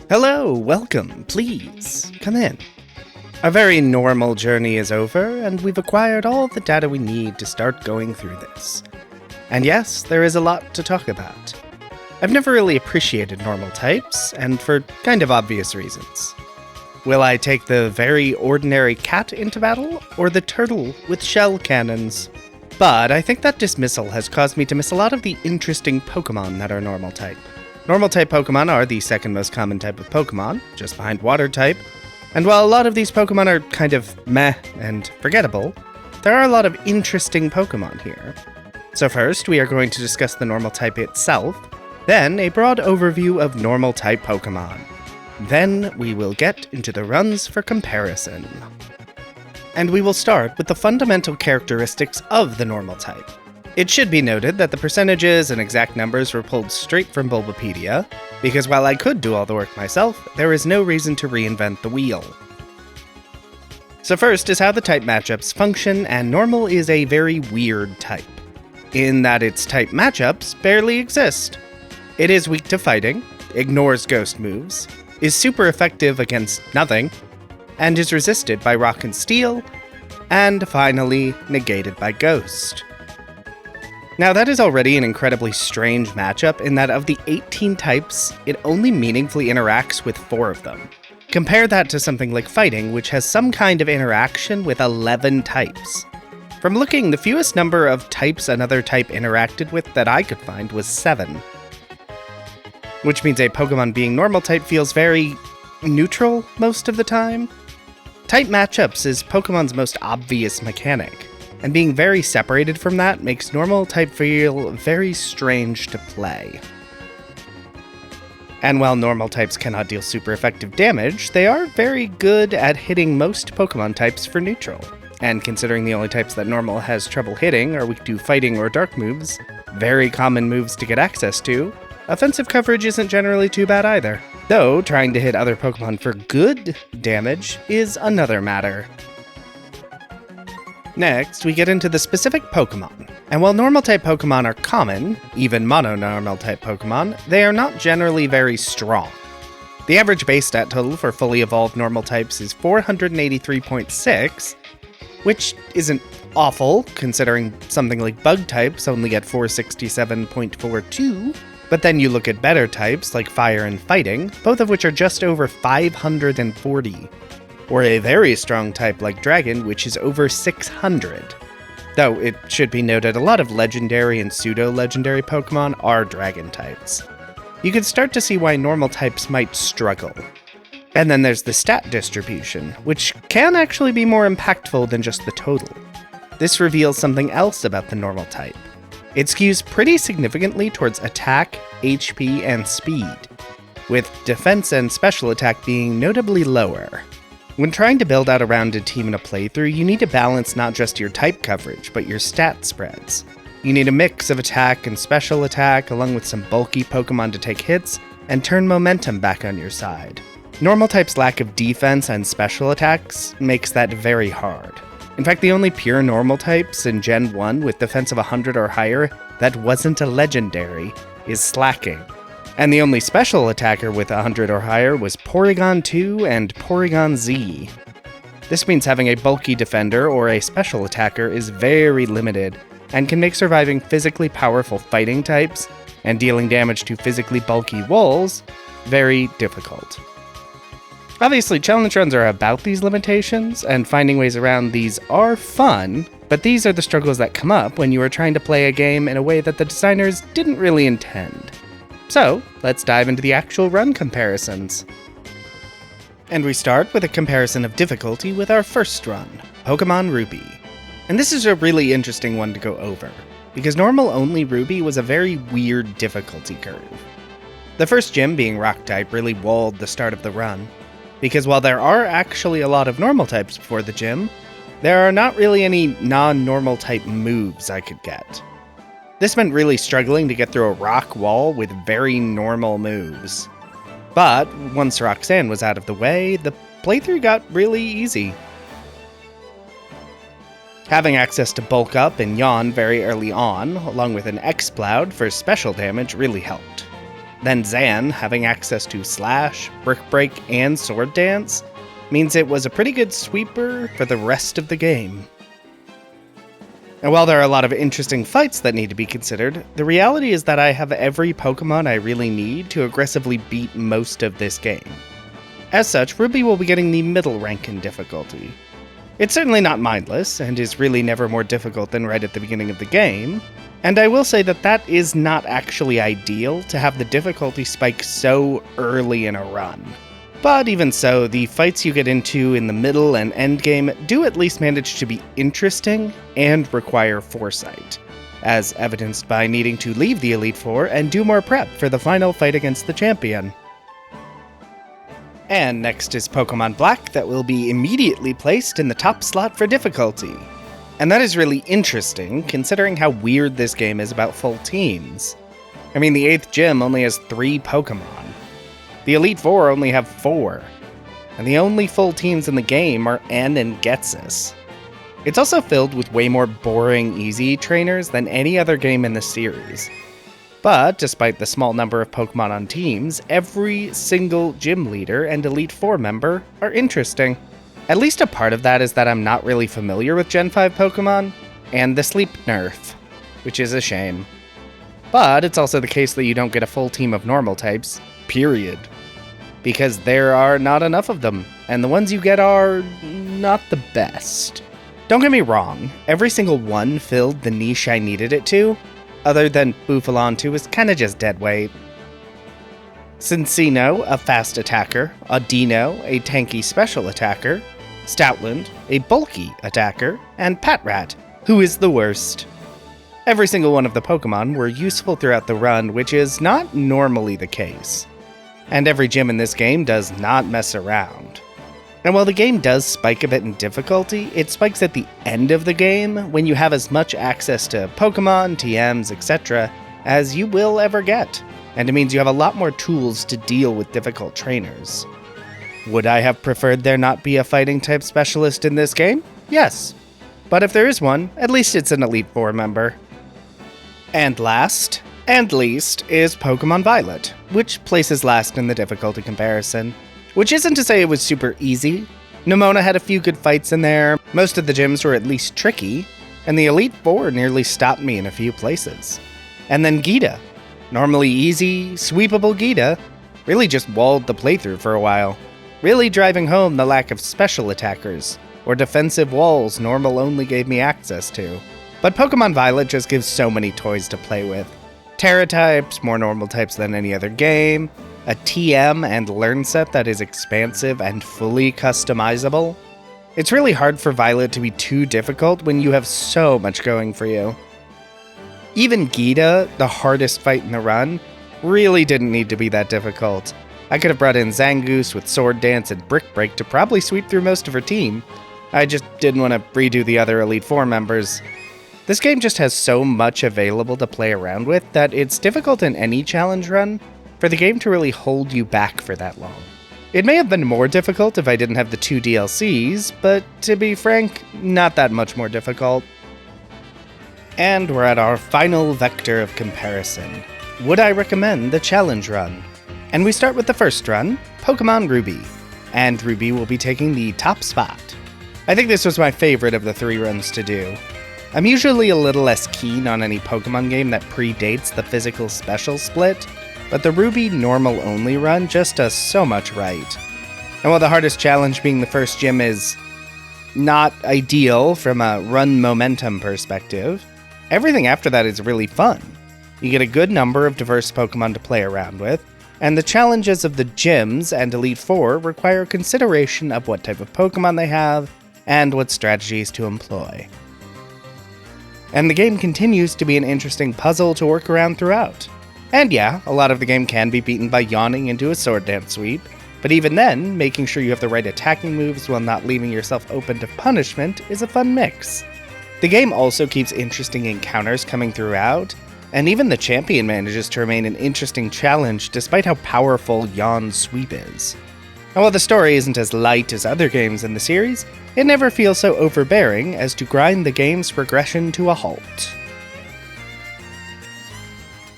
Hello, welcome, please, come in. Our very normal journey is over, and we've acquired all the data we need to start going through this. And yes, there is a lot to talk about. I've never really appreciated normal types, and for kind of obvious reasons. Will I take the very ordinary cat into battle, or the turtle with shell cannons? But I think that dismissal has caused me to miss a lot of the interesting Pokémon that are normal type. Normal type Pokémon are the second most common type of Pokémon, just behind water type, and while a lot of these Pokémon are kind of meh and forgettable, there are a lot of interesting Pokémon here. So first, we are going to discuss the normal type itself, then a broad overview of normal type Pokémon. Then we will get into the runs for comparison. And we will start with the fundamental characteristics of the normal type. It should be noted that the percentages and exact numbers were pulled straight from Bulbapedia, because while I could do all the work myself, there is no reason to reinvent the wheel. So first is how the type matchups function, and normal is a very weird type, in that its type matchups barely exist. It is weak to fighting, ignores ghost moves, is super effective against nothing, and is resisted by rock and steel, and finally negated by ghost. Now that is already an incredibly strange matchup in that of the 18 types, it only meaningfully interacts with 4 of them. Compare that to something like fighting, which has some kind of interaction with 11 types. From looking, the fewest number of types another type interacted with that I could find was 7. Which means a Pokemon being normal type feels very neutral most of the time. Type matchups is Pokemon's most obvious mechanic, and being very separated from that makes normal type feel very strange to play. And while normal types cannot deal super effective damage, they are very good at hitting most Pokemon types for neutral. And considering the only types that normal has trouble hitting are weak to fighting or dark moves, very common moves to get access to, offensive coverage isn't generally too bad either. Though, trying to hit other Pokemon for good damage is another matter. Next, we get into the specific Pokémon. And while normal-type Pokémon are common, even mono-normal-type Pokémon, they are not generally very strong. The average base stat total for fully evolved normal types is 483.6, which isn't awful, considering something like bug types only get 467.42, but then you look at better types like fire and fighting, both of which are just over 540. Or a very strong type like Dragon, which is over 600. Though it should be noted a lot of legendary and pseudo-legendary Pokemon are Dragon types. You can start to see why normal types might struggle. And then there's the stat distribution, which can actually be more impactful than just the total. This reveals something else about the normal type. It skews pretty significantly towards attack, HP, and speed, with defense and special attack being notably lower. When trying to build out a rounded team in a playthrough, you need to balance not just your type coverage, but your stat spreads. You need a mix of attack and special attack, along with some bulky Pokemon to take hits, and turn momentum back on your side. Normal type's lack of defense and special attacks makes that very hard. In fact, the only pure normal types in Gen 1 with defense of 100 or higher that wasn't a legendary is Slacking. And the only special attacker with 100 or higher was Porygon 2 and Porygon Z. This means having a bulky defender or a special attacker is very limited, and can make surviving physically powerful fighting types and dealing damage to physically bulky walls very difficult. Obviously, challenge runs are about these limitations, and finding ways around these are fun, but these are the struggles that come up when you are trying to play a game in a way that the designers didn't really intend. So, let's dive into the actual run comparisons. And we start with a comparison of difficulty with our first run, Pokémon Ruby. And this is a really interesting one to go over, because normal-only Ruby was a very weird difficulty curve. The first gym, being Rock-type, really walled the start of the run, because while there are actually a lot of normal types before the gym, there are not really any non-normal type moves I could get. This meant really struggling to get through a rock wall with very normal moves. But once Roxanne was out of the way, the playthrough got really easy. Having access to Bulk Up and Yawn very early on, along with an X-Cloud for special damage, really helped. Then Zan, having access to Slash, Brick Break, and Sword Dance, means it was a pretty good sweeper for the rest of the game. And while there are a lot of interesting fights that need to be considered, the reality is that I have every Pokemon I really need to aggressively beat most of this game. As such, Ruby will be getting the middle rank in difficulty. It's certainly not mindless, and is really never more difficult than right at the beginning of the game, and I will say that that is not actually ideal to have the difficulty spike so early in a run. But even so, the fights you get into in the middle and end game do at least manage to be interesting and require foresight, as evidenced by needing to leave the Elite Four and do more prep for the final fight against the champion. And next is Pokémon Black, that will be immediately placed in the top slot for difficulty. And that is really interesting, considering how weird this game is about full teams. I mean, the 8th gym only has 3 Pokémon. The Elite Four only have 4, and the only full teams in the game are N and Ghetsis. It's also filled with way more boring easy trainers than any other game in the series. But despite the small number of Pokemon on teams, every single gym leader and Elite Four member are interesting. At least a part of that is that I'm not really familiar with Gen 5 Pokemon, and the sleep nerf, which is a shame. But it's also the case that you don't get a full team of normal types, period. Because there are not enough of them, and the ones you get are not the best. Don't get me wrong, every single one filled the niche I needed it to, other than Bouffalant, who was kinda just dead weight. Cincino, a fast attacker, Audino, a tanky special attacker, Stoutland, a bulky attacker, and Patrat, who is the worst. Every single one of the Pokemon were useful throughout the run, which is not normally the case. And every gym in this game does not mess around. And while the game does spike a bit in difficulty, it spikes at the end of the game when you have as much access to Pokemon, TMs, etc. as you will ever get, and it means you have a lot more tools to deal with difficult trainers. Would I have preferred there not be a fighting type specialist in this game? Yes. But if there is one, at least it's an Elite Four member. And last, and least, is Pokémon Violet, which places last in the difficulty comparison. Which isn't to say it was super easy. Nemona had a few good fights in there, most of the gyms were at least tricky, and the Elite Four nearly stopped me in a few places. And then Gita. Normally easy, sweepable Gita, really just walled the playthrough for a while, really driving home the lack of special attackers, or defensive walls normal only gave me access to. But Pokémon Violet just gives so many toys to play with. Terra types, more normal types than any other game, a TM and learn set that is expansive and fully customizable. It's really hard for Violet to be too difficult when you have so much going for you. Even Gita, the hardest fight in the run, really didn't need to be that difficult. I could have brought in Zangoose with Sword Dance and Brick Break to probably sweep through most of her team. I just didn't want to redo the other Elite Four members. This game just has so much available to play around with that it's difficult in any challenge run for the game to really hold you back for that long. It may have been more difficult if I didn't have the 2 DLCs, but to be frank, not that much more difficult. And we're at our final vector of comparison. Would I recommend the challenge run? And we start with the first run, Pokémon Ruby. And Ruby will be taking the top spot. I think this was my favorite of the 3 runs to do. I'm usually a little less keen on any Pokemon game that predates the physical special split, but the Ruby normal only run just does so much right. And while the hardest challenge being the first gym is not ideal from a run momentum perspective, everything after that is really fun. You get a good number of diverse Pokemon to play around with, and the challenges of the gyms and Elite Four require consideration of what type of Pokemon they have and what strategies to employ. And the game continues to be an interesting puzzle to work around throughout. And yeah, a lot of the game can be beaten by yawning into a Sword Dance sweep, but even then, making sure you have the right attacking moves while not leaving yourself open to punishment is a fun mix. The game also keeps interesting encounters coming throughout, and even the champion manages to remain an interesting challenge despite how powerful Yawn's sweep is. And while the story isn't as light as other games in the series, it never feels so overbearing as to grind the game's progression to a halt.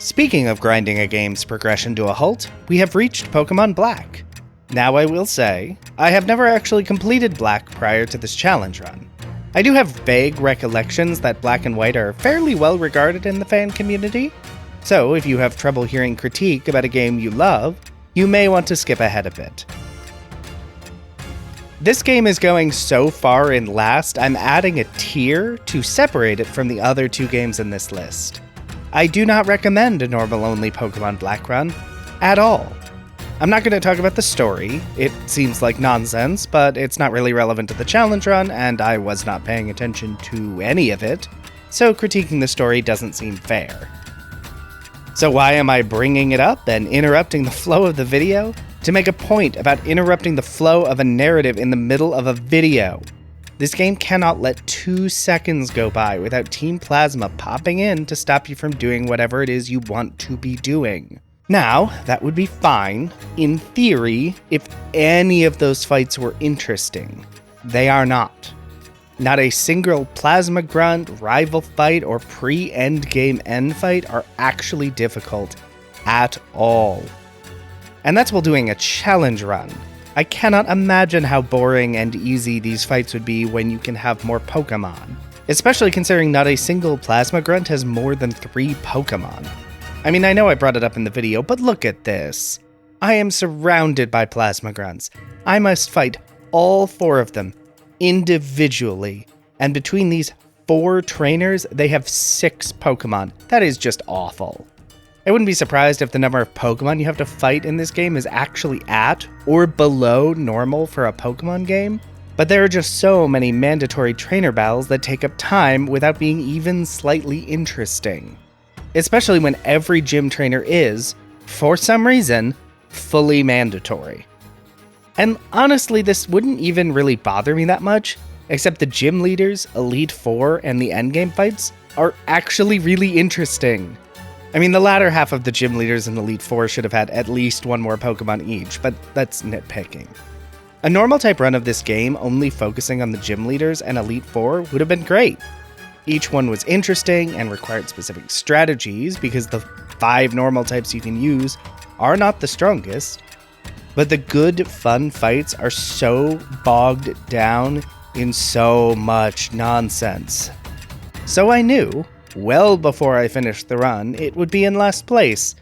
Speaking of grinding a game's progression to a halt, we have reached Pokémon Black. Now I will say, I have never actually completed Black prior to this challenge run. I do have vague recollections that Black and White are fairly well regarded in the fan community, so if you have trouble hearing critique about a game you love, you may want to skip ahead a bit. This game is going so far in last, I'm adding a tier to separate it from the other two games in this list. I do not recommend a normal-only Pokémon Black run at all. I'm not going to talk about the story. It seems like nonsense, but it's not really relevant to the challenge run, and I was not paying attention to any of it, so critiquing the story doesn't seem fair. So why am I bringing it up and interrupting the flow of the video? To make a point about interrupting the flow of a narrative in the middle of a video. This game cannot let 2 seconds go by without Team Plasma popping in to stop you from doing whatever it is you want to be doing. Now, that would be fine, in theory, if any of those fights were interesting. They are not. Not a single Plasma Grunt, rival fight, or pre-endgame end fight are actually difficult at all. And that's while doing a challenge run. I cannot imagine how boring and easy these fights would be when you can have more Pokémon. Especially considering not a single Plasma Grunt has more than 3 Pokémon. I mean, I know I brought it up in the video, but look at this. I am surrounded by Plasma Grunts. I must fight all 4 of them individually. And between these 4 trainers, they have 6 Pokémon. That is just awful. I wouldn't be surprised if the number of Pokémon you have to fight in this game is actually at or below normal for a Pokémon game, but there are just so many mandatory trainer battles that take up time without being even slightly interesting. Especially when every gym trainer is, for some reason, fully mandatory. And honestly, this wouldn't even really bother me that much, except the gym leaders, Elite Four, and the endgame fights are actually really interesting. I mean, the latter half of the gym leaders in Elite Four should have had at least 1 more Pokemon each, but that's nitpicking. A normal type run of this game, only focusing on the gym leaders and Elite Four, would have been great. Each one was interesting and required specific strategies because the 5 normal types you can use are not the strongest, but the good, fun fights are so bogged down in so much nonsense. So I knew, well before I finished the run, it would be in last place,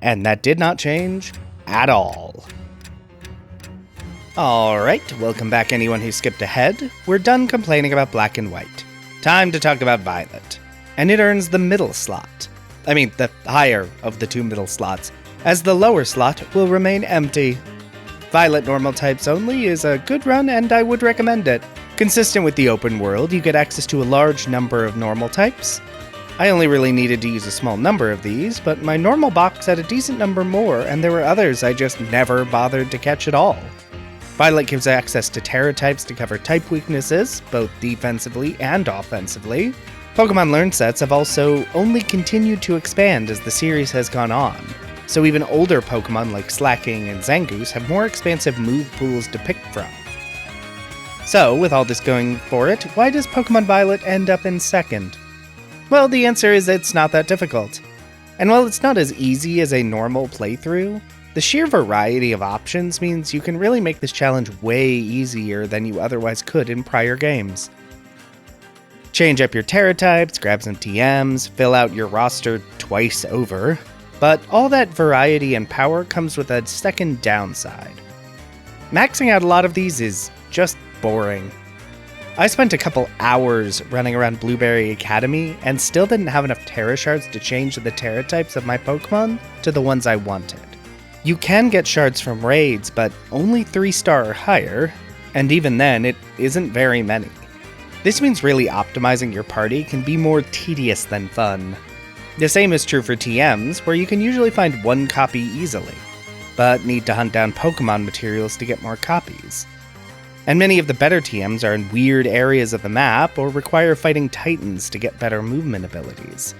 and that did not change at all. Alright, welcome back anyone who skipped ahead. We're done complaining about Black and White. Time to talk about Violet. And it earns the middle slot. I mean, the higher of the 2 middle slots, as the lower slot will remain empty. Violet normal types only is a good run, and I would recommend it. Consistent with the open world, you get access to a large number of normal types. I only really needed to use a small number of these, but my normal box had a decent number more, and there were others I just never bothered to catch at all. Violet gives access to Terra types to cover type weaknesses, both defensively and offensively. Pokemon Learn sets have also only continued to expand as the series has gone on, so even older Pokemon like Slacking and Zangoose have more expansive move pools to pick from. So, with all this going for it, why does Pokemon Violet end up in second? Well, the answer is it's not that difficult. And while it's not as easy as a normal playthrough, the sheer variety of options means you can really make this challenge way easier than you otherwise could in prior games. Change up your Terra types, grab some TMs, fill out your roster twice over, but all that variety and power comes with a second downside. Maxing out a lot of these is just boring. I spent a couple hours running around Blueberry Academy and still didn't have enough Terra Shards to change the Terra types of my Pokemon to the ones I wanted. You can get shards from raids, but only 3-star or higher, and even then, it isn't very many. This means really optimizing your party can be more tedious than fun. The same is true for TMs, where you can usually find 1 copy easily, but need to hunt down Pokemon materials to get more copies. And many of the better TMs are in weird areas of the map or require fighting Titans to get better movement abilities.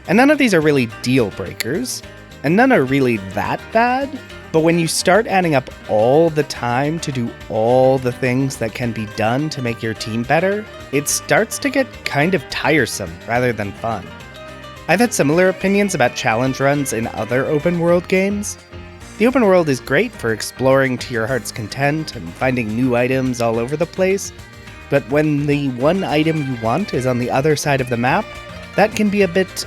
And none of these are really deal breakers, and none are really that bad, but when you start adding up all the time to do all the things that can be done to make your team better, it starts to get kind of tiresome rather than fun. I've had similar opinions about challenge runs in other open world games. The open world is great for exploring to your heart's content and finding new items all over the place, but when the one item you want is on the other side of the map, that can be a bit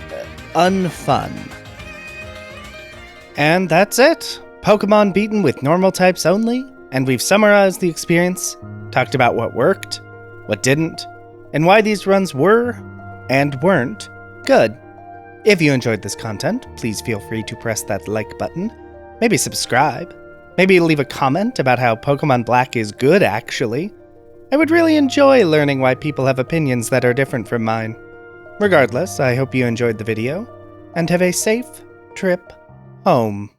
unfun. And that's it! Pokémon beaten with normal types only, and we've summarized the experience, talked about what worked, what didn't, and why these runs were, and weren't, good. If you enjoyed this content, please feel free to press that like button, maybe subscribe, maybe leave a comment about how Pokémon Black is good, actually. I would really enjoy learning why people have opinions that are different from mine. Regardless, I hope you enjoyed the video, and have a safe trip home.